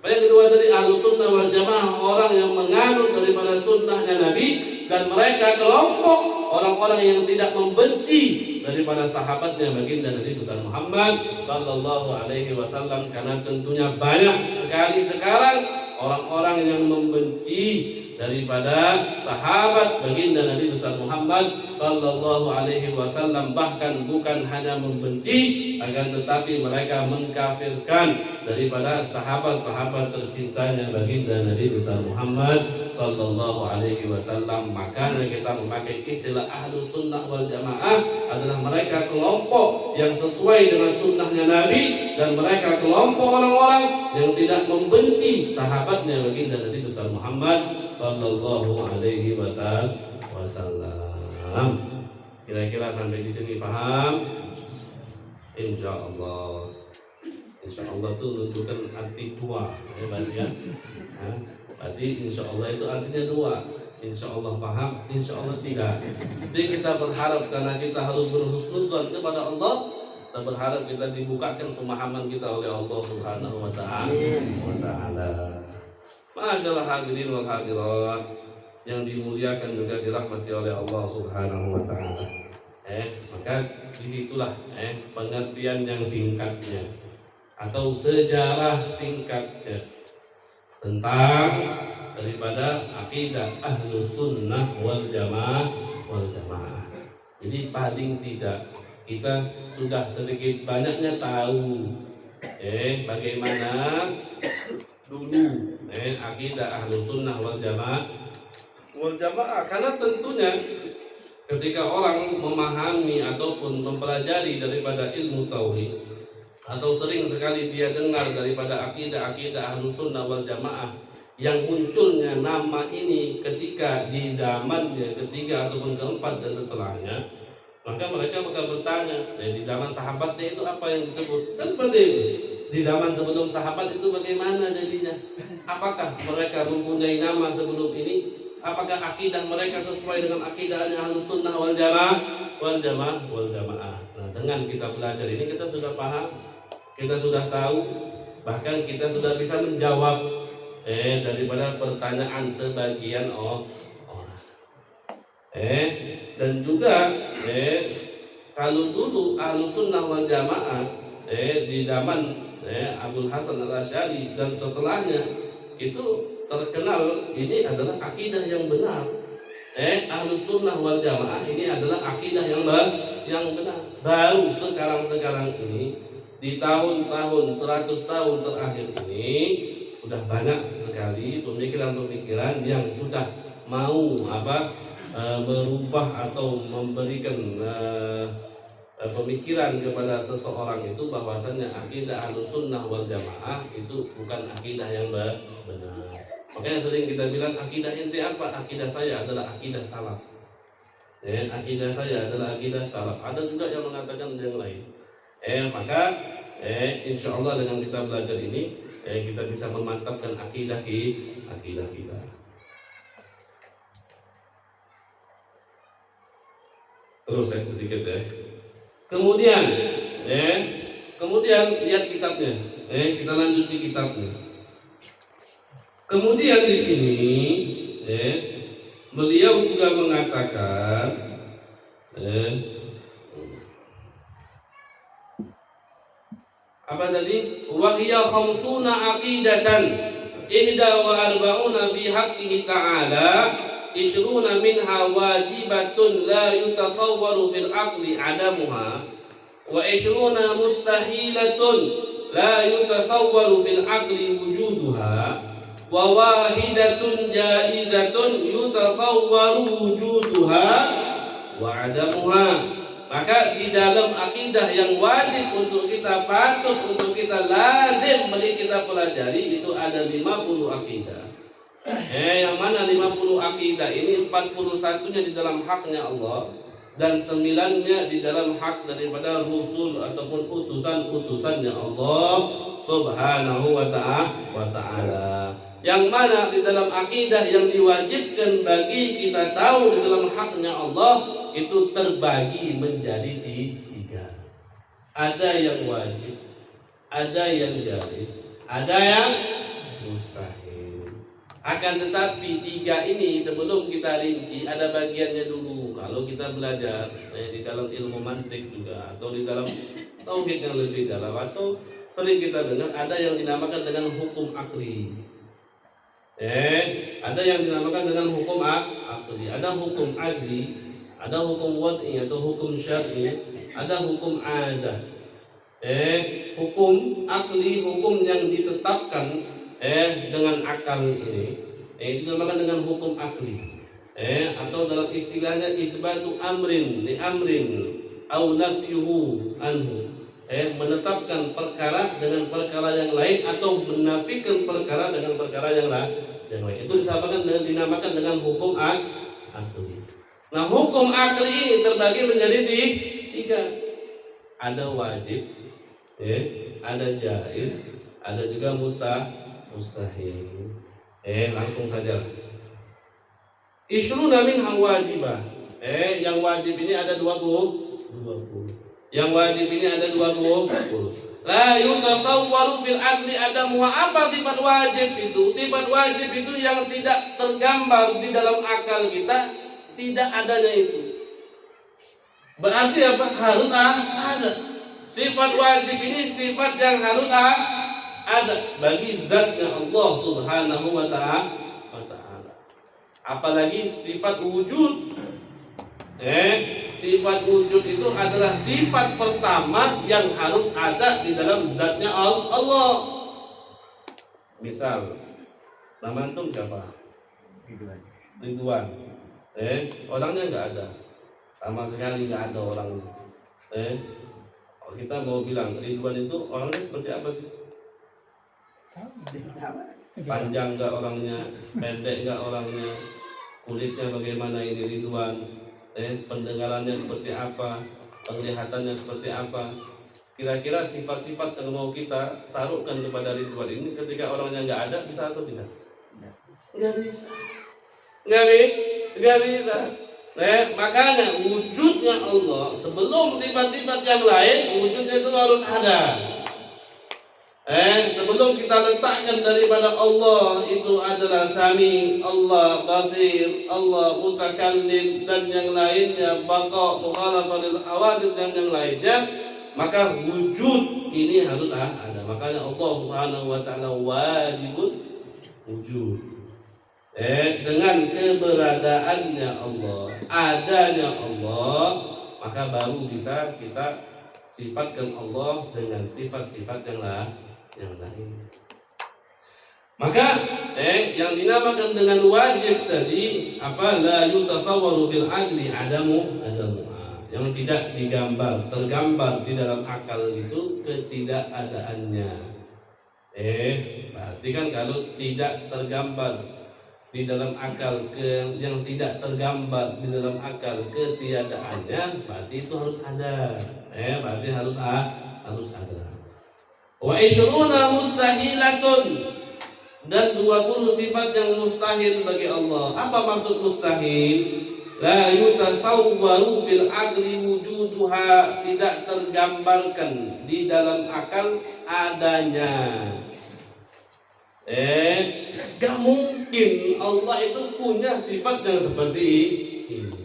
Yang kedua dari Ahlus Sunnah wal Jamaah, orang yang menganut daripada sunnahnya Nabi, dan mereka kelompok orang-orang yang tidak membenci daripada sahabatnya baginda Nabi besar Muhammad sallallahu alaihi wasallam. Karena tentunya banyak sekali sekarang orang-orang yang membenci daripada sahabat baginda Nabi besar Muhammad sallallahu alaihi wasallam. Bahkan bukan hanya membenci, akan tetapi mereka mengkafirkan daripada sahabat-sahabat tercintanya baginda Nabi besar Muhammad sallallahu alaihi wasallam. Makanya kita memakai istilah Ahlus Sunnah wal Jamaah adalah mereka kelompok yang sesuai dengan sunnahnya Nabi, dan mereka kelompok orang-orang yang tidak membenci sahabatnya baginda Nabi besar Muhammad sallallahu alaihi wasallam. Kira-kira sampai di sini paham? Insyaallah. Insyaallah itu menunjukkan arti dua, berarti ya. Berarti insyaallah itu artinya dua. Insyaallah paham, insyaallah tidak. Jadi kita berharap, karena kita harus berhusnudzon kepada Allah, kita berharap kita dibukakan pemahaman kita oleh Allah Subhanahu wa taala. Masyaallah hadirin wal hadirat yang dimuliakan juga dirahmati oleh Allah Subhanahu wa taala. Maka disitulah pengertian yang singkatnya atau sejarah singkatnya tentang daripada akidah Ahlus Sunnah wal Jamaah. Jadi paling tidak kita sudah sedikit banyaknya tahu bagaimana dulu akidah Ahlus Sunnah wal Jamaah. Karena tentunya ketika orang memahami ataupun mempelajari daripada ilmu tauhid, atau sering sekali dia dengar daripada akidah Ahlus Sunnah wal Jamaah, yang munculnya nama ini ketika di zamannya ketiga ataupun keempat dan setelahnya, maka mereka bakal bertanya, di zaman sahabatnya itu apa yang disebut? Dan seperti itu. Di zaman sebelum sahabat itu bagaimana jadinya? Apakah mereka mempunyai nama sebelum ini? Apakah akidah mereka sesuai dengan akidahnya Ahlus Sunnah wal Jamaah? Nah, dengan kita belajar ini kita sudah paham, kita sudah tahu, bahkan kita sudah bisa menjawab daripada pertanyaan sebagian orang. Dan juga kalau dulu Ahlus Sunnah wal Jamaah di zaman Abdul Hasan Al-Asy'ari dan setelahnya itu terkenal ini adalah akidah yang benar. Ahlus Sunnah wal Jamaah ini adalah akidah yang benar. Baru sekarang ini di tahun-tahun 100 tahun terakhir ini sudah banyak sekali pemikiran-pemikiran yang sudah mau merubah atau memberikan pemikiran kepada seseorang itu bahwasannya akidah Ahlus Sunnah wal Jamaah itu bukan akidah yang benar. Makanya sering kita bilang, akidah inti apa? Akidah saya adalah akidah salaf. Akidah saya adalah akidah salaf. Ada juga yang mengatakan yang lain. Maka insya Allah dengan kita belajar ini kita bisa memantapkan akidah kita. Terus sedikit Kemudian lihat kitabnya. Kita lanjut di kitabnya. Kemudian di sini beliau juga mengatakan apa tadi? Wa hiya khamsuna aqidatan ihda wa arba'una fi haqqihi ta'ala isyruna minha wajibatun la yutasawwaru fil aqli adamuha wa isyruna mustahilatun la yutasawwaru fil aqli wujuduha wa wahidatun jaizatun yutasawwaru wujuduha wa adamuha. Maka di dalam akidah yang wajib untuk kita, patut untuk kita, lazim bagi kita pelajari, itu ada 50 akidah. Yang mana 50 akidah ini 41-nya di dalam haknya Allah dan 9-nya di dalam hak daripada Rasul ataupun utusan-utusannya Allah Subhanahu wa ta'ala. Yang mana di dalam akidah yang diwajibkan bagi kita tahu di dalam haknya Allah itu terbagi menjadi 3. Ada yang wajib, ada yang jaiz, ada yang mustahil. Akan tetapi 3 ini sebelum kita rinci ada bagiannya dulu. Kalau kita belajar di dalam ilmu mantik juga atau di dalam tauhid yang lebih dalam, atau sering kita dengar ada yang dinamakan dengan hukum akli. Ada yang dinamakan dengan hukum akli, ada hukum adli, ada hukum wad'i atau hukum syar'i, ada hukum adah. Hukum akli, hukum yang ditetapkan dengan akal ini, itu dinamakan dengan hukum akli. Atau dalam istilahnya itsbatu amrin li amrin au nafyuhu anhu. Menetapkan perkara dengan perkara yang lain atau menafikan perkara dengan perkara yang lain. Itu dinamakan dengan hukum akli. Nah, hukum akli ini terbagi menjadi 3. Ada wajib, ada jaiz, ada juga mustahil. Langsung saja. Isyruna minha wajibah. Yang wajib ini ada 20. Yang wajib ini ada 20. La yutasawwaru fil aqli adamuha. Apa sifat wajib itu? Sifat wajib itu yang tidak tergambar di dalam akal kita, tidak adanya itu. Berarti apa? Harus ada. Sifat wajib ini sifat yang harus ada bagi zatnya Allah Subhanahu wa ta'ala. Apalagi sifat wujud. Sifat wujud itu adalah sifat pertama yang harus ada di dalam zatnya Allah. Misal, nama antum siapa? Ridwan. Orangnya nggak ada, sama sekali nggak ada orangnya. Kalau kita mau bilang Ridwan itu orangnya seperti apa sih? Panjang nggak orangnya, pendek nggak orangnya, kulitnya bagaimana ini Ridwan? Pendengarannya seperti apa, penglihatannya seperti apa. Kira-kira sifat-sifat yang mau kita taruhkan kepada Ridwan ini ketika orangnya nggak ada, bisa atau tidak? Nggak bisa. Nggak bisa. Makanya wujudnya Allah sebelum sifat-sifat yang lain, wujudnya itu harus ada. Sebelum kita letakkan daripada Allah itu adalah Sami, Allah Basir, Allah Mutakallim dan yang lainnya, Baqa, Mukhalafah lil Hawadith dan yang lainnya, maka wujud ini harus ada. Makanya Allah Subhanahu wa ta'ala wajibun wujud. Dengan keberadaannya Allah, adanya Allah, maka baru bisa kita sifatkan Allah dengan sifat-sifat yang lain. Maka yang dinamakan dengan wajib tadi apa? La yutasawwaru fil aqli adamu. Yang tidak tergambar di dalam akal itu ketidakadaannya. Berarti kan kalau tidak tergambar di dalam akal yang tidak tergambar di dalam akal ketiadaannya, berarti itu harus ada. Berarti harus ada. Wa isyruna mustahilatun, dan 20 sifat yang mustahil bagi Allah. Apa maksud mustahil? La yutasawwaru fil aqli wujuduha, tidak tergambarkan di dalam akal adanya. Gak mungkin Allah itu punya sifat yang seperti ini.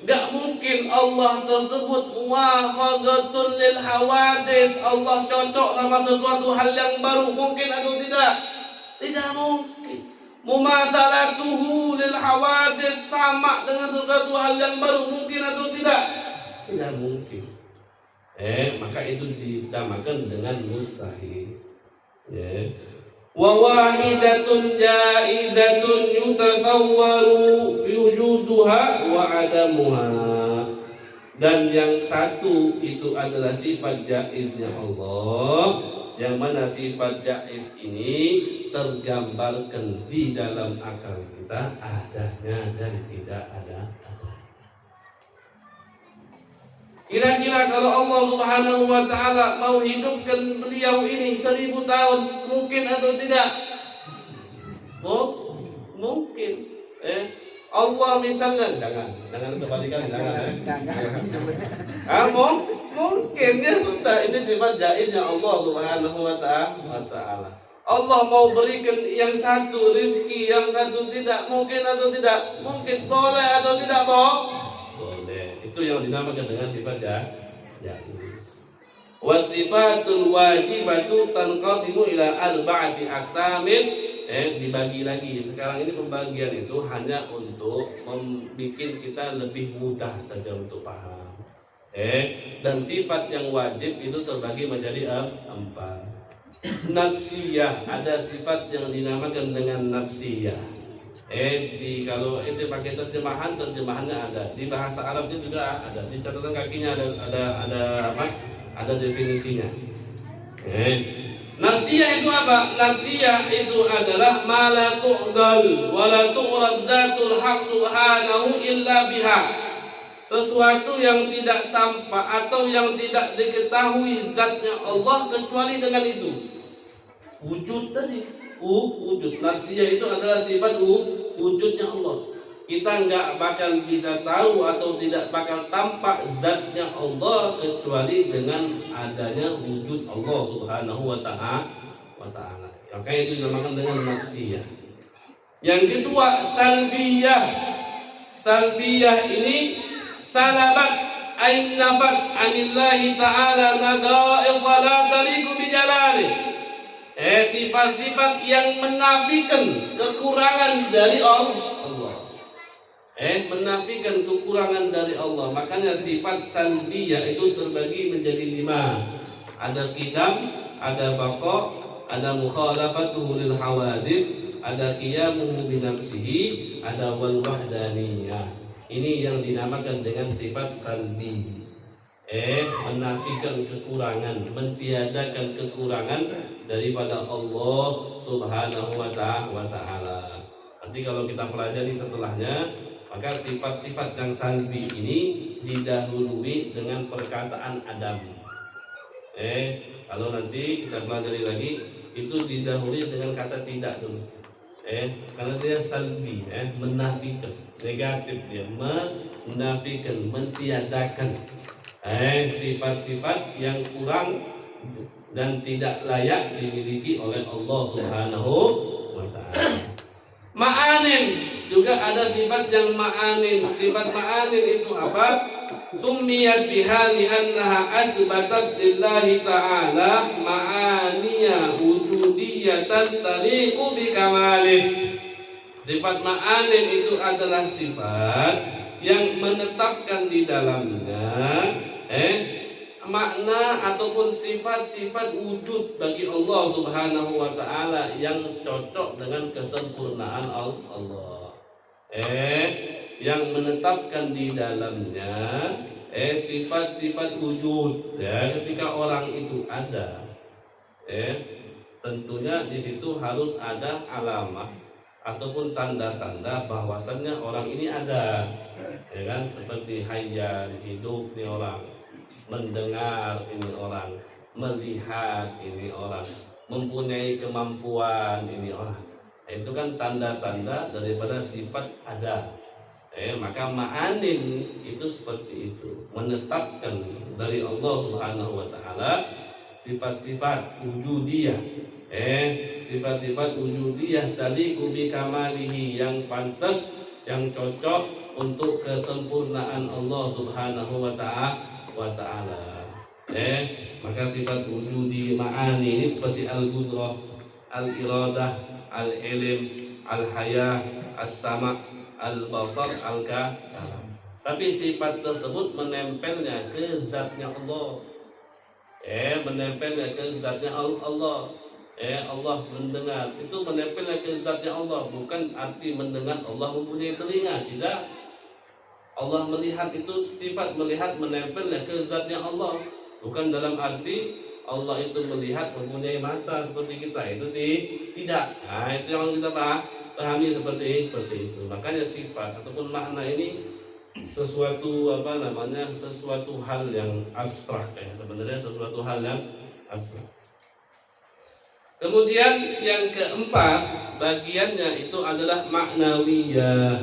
Gak mungkin Allah tersebut muwafaqatul lil hawadits, Allah cocok sama sesuatu hal yang baru. Mungkin atau tidak? Tidak mungkin. Mumasalatuhu lil hawadis, sama dengan sesuatu hal yang baru, mungkin atau tidak? Tidak mungkin. Maka itu ditamakan dengan mustahil. Wa wahidatun jaizatun yutasawwaru fi wujuduha wa adamuha. Dan yang satu itu adalah sifat jaiznya Allah, yang mana sifat jaiz ini tergambarkan di dalam akal kita adanya dan tidak ada. Kira-kira kalau Allah Subhanahu wa ta'ala mau hidupkan beliau ini 1000 tahun, mungkin atau tidak? Mungkin. Allah misalnya, jangan kebalikan, mungkin ya sudah, ini sifat jaiznya Allah Subhanahu wa ta'ala. Allah mau berikan yang satu rezeki, yang satu tidak, mungkin atau tidak? Mungkin, boleh atau tidak, boleh. Itu yang dinamakan dengan sifat jaiz. Wasifatul wajibatu tanqasimu ila arba'ati aqsamin. Dibagi lagi. Sekarang ini pembagian itu hanya untuk membuat kita lebih mudah saja untuk paham. Dan sifat yang wajib itu terbagi menjadi 4. Nafsiyah, ada sifat yang dinamakan dengan nafsiyah. Kalau itu pakai terjemahannya ada. Di bahasa Arab itu juga ada. Di catatan kakinya ada apa? Ada definisinya. Nafsiyah itu apa? Nafsiyah itu adalah ma la tu'dal wa la tu'rad dzatul haq subhanahu illa biha. Sesuatu yang tidak tampak atau yang tidak diketahui zatnya Allah kecuali dengan itu. Wujud tadi, wujud. Nafsiyah itu adalah sifat wujudnya Allah. Kita nggak bakal bisa tahu atau tidak bakal tampak zatnya Allah kecuali dengan adanya wujud Allah Subhanahu wa ta'ala. Maka itu dinamakan dengan nafsiyah. Yang kedua, salbiyah. Salbiyah ini salabat ain nafat anillahi ta'ala naga'is la taliqu bijalali. Sifat-sifat yang menafikan kekurangan dari Allah. Menafikan kekurangan dari Allah. Makanya sifat salbiyah itu terbagi menjadi 5. Ada qidam, ada baqa, ada mukhalafatuhu lil hawadis, ada qiyamuhu bi nafsihi, ada wal wahdaniyah. Ini yang dinamakan dengan sifat salbi. Menafikan kekurangan, mentiadakan kekurangan daripada Allah Subhanahu wa ta'ala. Nanti kalau kita pelajari setelahnya, maka sifat-sifat yang salbi ini didahului dengan perkataan Adam. Kalau nanti kita pelajari lagi, itu didahului dengan kata tidak dulu. Karena dia salbi, menafikan, negatif dia, menafikan, mentiadakan sifat-sifat yang kurang dan tidak layak dimiliki oleh Allah Subhanahu wa ta'ala. Ma'anin juga ada sifat yang ma'anin. Sifat ma'anin itu apa? Summiyat biha li'annaha adbatat lillahi ta'ala ma'aniya wujudiyatan taliqu bikamalih. Sifat ma'anin itu adalah sifat yang menetapkan di dalamnya makna ataupun sifat-sifat wujud bagi Allah Subhanahu wa ta'ala yang cocok dengan kesempurnaan Allah. Yang menetapkan di dalamnya sifat-sifat wujud. Ketika orang itu ada, tentunya di situ harus ada alamah ataupun tanda-tanda bahwasannya orang ini ada. Kan seperti hayyan, hidup nih orang, mendengar ini orang, melihat ini orang, mempunyai kemampuan ini orang. Itu kan tanda-tanda daripada sifat ada. Maka ma'anin itu seperti itu, menetapkan dari Allah Subhanahu wa ta'ala sifat-sifat wujudiyah. Sifat-sifat wujudiyah taliqu bi kamalihi, yang pantas, yang cocok untuk kesempurnaan Allah Subhanahu wa ta'ala. Maka sifat wujudi ma'ani ini seperti al-qudrah, al-iradah, al-ilm, al-hayah, as-sama', al-basar, al-kalam. Tapi sifat tersebut menempelnya ke zatnya Allah. Menempelnya ke zatnya Allah. Allah mendengar, itu menempelnya ke zatnya Allah, bukan arti mendengar Allah mempunyai telinga, tidak. Allah melihat, itu sifat melihat menempelnya ke zatnya Allah, bukan dalam arti Allah itu melihat mempunyai mata seperti kita, itu tidak. Nah, itu yang kita pahami seperti itu. Makanya sifat ataupun makna ini sesuatu sesuatu hal yang abstrak, sebenarnya sesuatu hal yang abstrak. Kemudian yang keempat bagiannya itu adalah maknawiyah.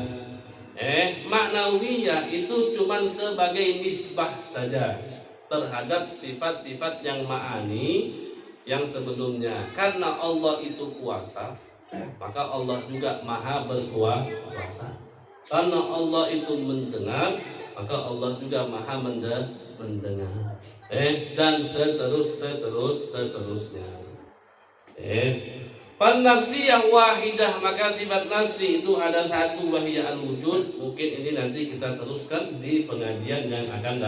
Maknawiyah itu cuma sebagai nisbah saja terhadap sifat-sifat yang ma'ani yang sebelumnya. Karena Allah itu kuasa, maka Allah juga maha berkuasa. Karena Allah itu mendengar, maka Allah juga maha mendengar. Dan seterusnya. Nafsiyah wahidah, maka sifat nafsi itu ada satu, wahiyah al-wujud. Mungkin ini nanti kita teruskan di pengajian yang akan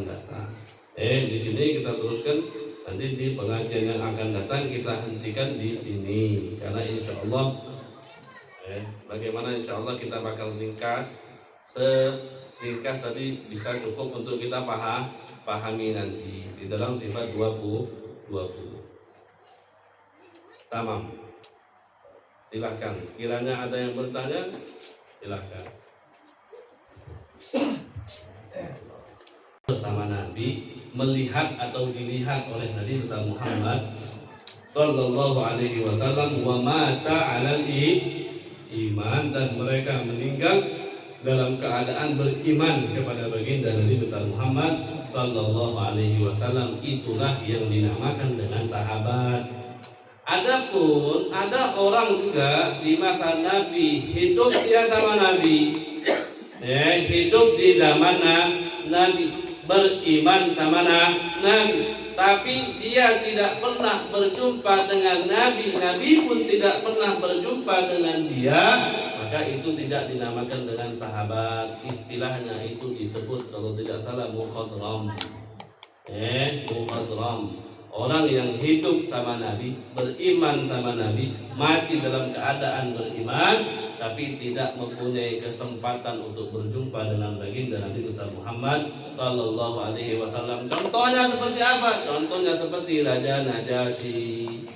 datang. Di sini kita teruskan nanti di pengajian yang akan datang, kita hentikan di sini karena insya Allah bagaimana insya Allah kita bakal ringkas tadi bisa cukup untuk kita pahami nanti di dalam sifat 20. Tamam. Silahkan. Kiranya ada yang bertanya, silahkan. Bersama Nabi, melihat atau dilihat oleh Nabi besar Muhammad Sallallahu Alaihi Wasallam, wa mata alal iman, dan mereka meninggal dalam keadaan beriman kepada baginda Nabi besar Muhammad Sallallahu Alaihi Wasallam. Itulah yang dinamakan dengan sahabat. Adapun ada orang juga di masa Nabi, hidup dia sama Nabi, hidup di zaman Nabi, beriman sama Nabi, tapi dia tidak pernah berjumpa dengan Nabi, Nabi pun tidak pernah berjumpa dengan dia, maka itu tidak dinamakan dengan sahabat. Istilahnya itu disebut kalau tidak salah mukhadram. Mukhadram. Orang yang hidup sama Nabi, beriman sama Nabi, mati dalam keadaan beriman, tapi tidak mempunyai kesempatan untuk berjumpa dengan baginda Nabi besar Muhammad Sallallahu Alaihi Wasallam. Contohnya seperti apa? Contohnya seperti Raja Najasyi.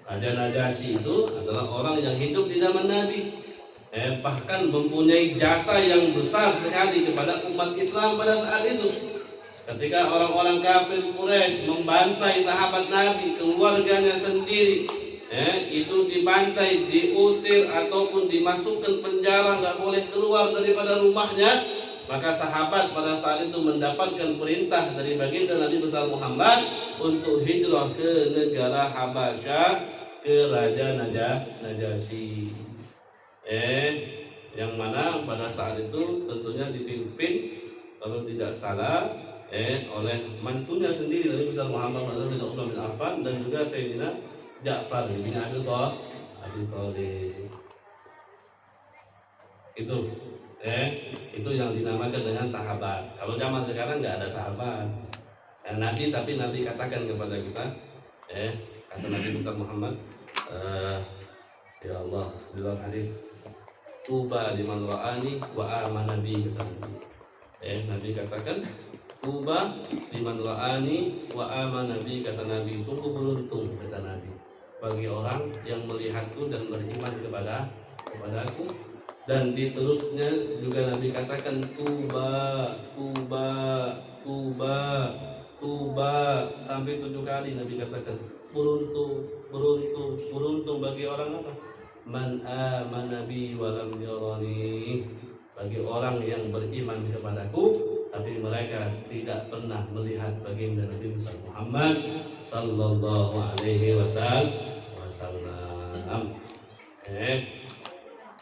Raja Najasyi itu adalah orang yang hidup di zaman Nabi, bahkan mempunyai jasa yang besar sekali kepada umat Islam pada saat itu. Ketika orang-orang kafir Quraisy membantai sahabat Nabi, keluarganya sendiri, itu dibantai, diusir ataupun dimasukkan penjara, nggak boleh keluar daripada rumahnya, maka sahabat pada saat itu mendapatkan perintah dari baginda Nabi besar Muhammad untuk hijrah ke negara Habasyah, ke Raja Najasyi, yang mana pada saat itu tentunya dipimpin kalau tidak salah oleh mantunya sendiri Nabi besar Muhammad bin Utsman bin Affan dan juga Sayyidina Ja'far bin Abi Thalib. Itu yang dinamakan dengan sahabat. Kalau zaman sekarang nggak ada sahabat. Nabi, tapi Nabi katakan kepada kita, kata Nabi besar Muhammad, ya Allah, dalam hadis, tuba liman ra'ani wa amana bi, kata Nabi. Nabi katakan, tuba liman ra'ani wa amana bi, kata Nabi, sungguh beruntung, kata Nabi, bagi orang yang melihatku dan beriman kepadaku. Dan diterusnya juga Nabi katakan, tuba sampai 7 kali Nabi katakan, beruntung bagi orang apa? Man amana bi wa lam yarani, bagi orang yang beriman kepadaku tapi mereka tidak pernah melihat baginda Nabi Muhammad sallallahu alaihi wasallam.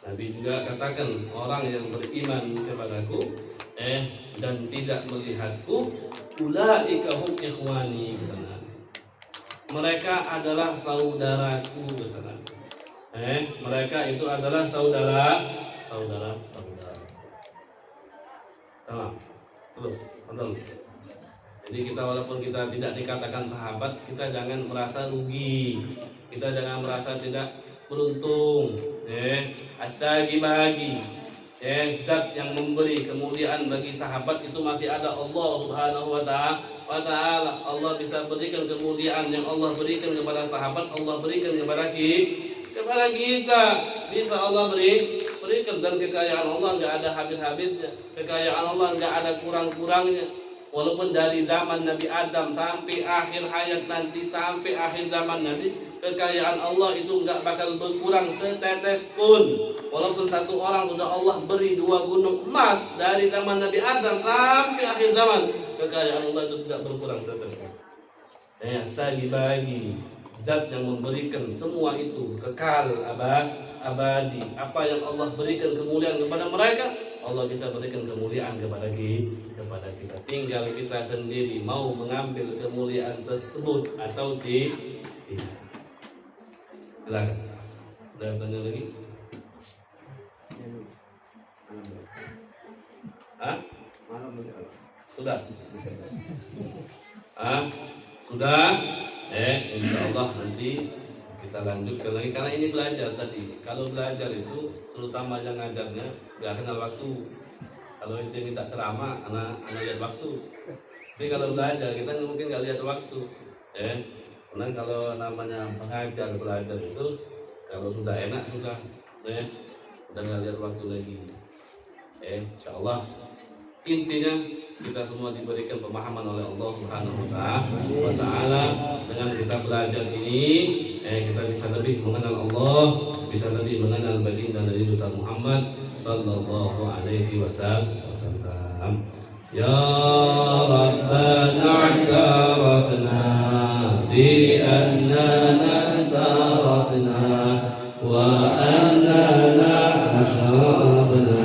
Nabi juga katakan, orang yang beriman kepadaku dan tidak melihatku, ulaika hum ikhwani, mereka adalah saudaraku, kata Nabi. Mereka itu adalah saudara. Sama. Betul. Jadi kita walaupun kita tidak dikatakan sahabat, kita jangan merasa rugi. Kita jangan merasa tidak beruntung. As-sagi bagi. Zat yang memberi kemuliaan bagi sahabat itu masih ada Allah Subhanahu wa ta'ala. Allah bisa berikan kemuliaan yang Allah berikan kepada sahabat, Allah berikan kepada kita. Bisa Allah berikan, dan kekayaan Allah enggak ada habis-habisnya. Kekayaan Allah enggak ada kurang-kurangnya. Walaupun dari zaman Nabi Adam sampai akhir hayat nanti, sampai akhir zaman nanti, kekayaan Allah itu enggak bakal berkurang setetes pun. Walaupun satu orang sudah Allah beri 2 gunung emas dari zaman Nabi Adam sampai akhir zaman, kekayaan Allah itu tidak berkurang setetes pun. Sagi bagi, zat yang memberikan semua itu kekal abadi. Apa yang Allah berikan kemuliaan kepada mereka, Allah bisa berikan kemuliaan kepada kita. Tinggal kita sendiri mau mengambil kemuliaan tersebut atau tidak. Silakan. Ada tanya lagi? Sudah. Sudah. Insya Allah nanti kita lanjutkan lagi, karena ini belajar tadi. Kalau belajar itu terutama yang ngajarnya nggak kenal waktu. Kalau itu minta ceramah, anak lihat waktu. Tapi kalau belajar kita mungkin nggak lihat waktu. Karena kalau namanya pengajar belajar itu kalau sudah enak sudah nggak lihat waktu lagi. Insya Allah intinya kita semua diberikan pemahaman oleh Allah Subhanahu wa ta'ala. Dengan kita belajar ini kita bisa lebih mengenal Allah, bisa lebih mengenal baginda Nabi Muhammad sallallahu alaihi wasallam. Ya Rabbana i'tarafna bi annana tarafna wa annana ashrafna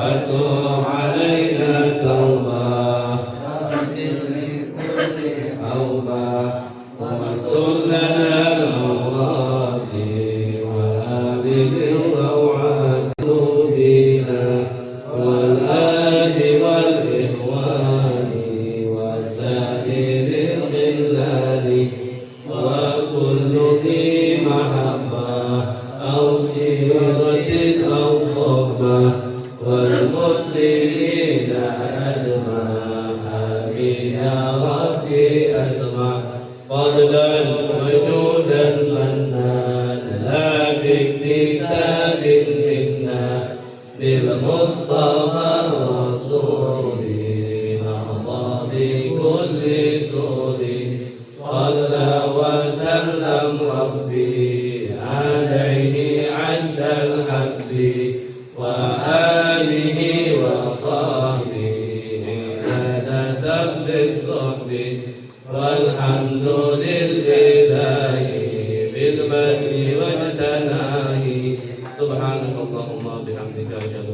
أتوب علينا توبة واغفر لكل أوبة واستر لنا العورات وآمن روعات قلوبنا والآل والإخوان وسائر الخلان وكل ذي محبة أو غيرة أو صحبة والمسلمين أجمع. آمين يا ربي أسمع فضلا وجودا منان لا باكتساب منا بالمصطفى الرسول نرضى بكل سور. صلى وسلم ربي عليه عند الحب وآله وصحبه عدد الصحب. والحمد لله بالبدء واجتناه. سبحانك اللهم وبحمدك أشهد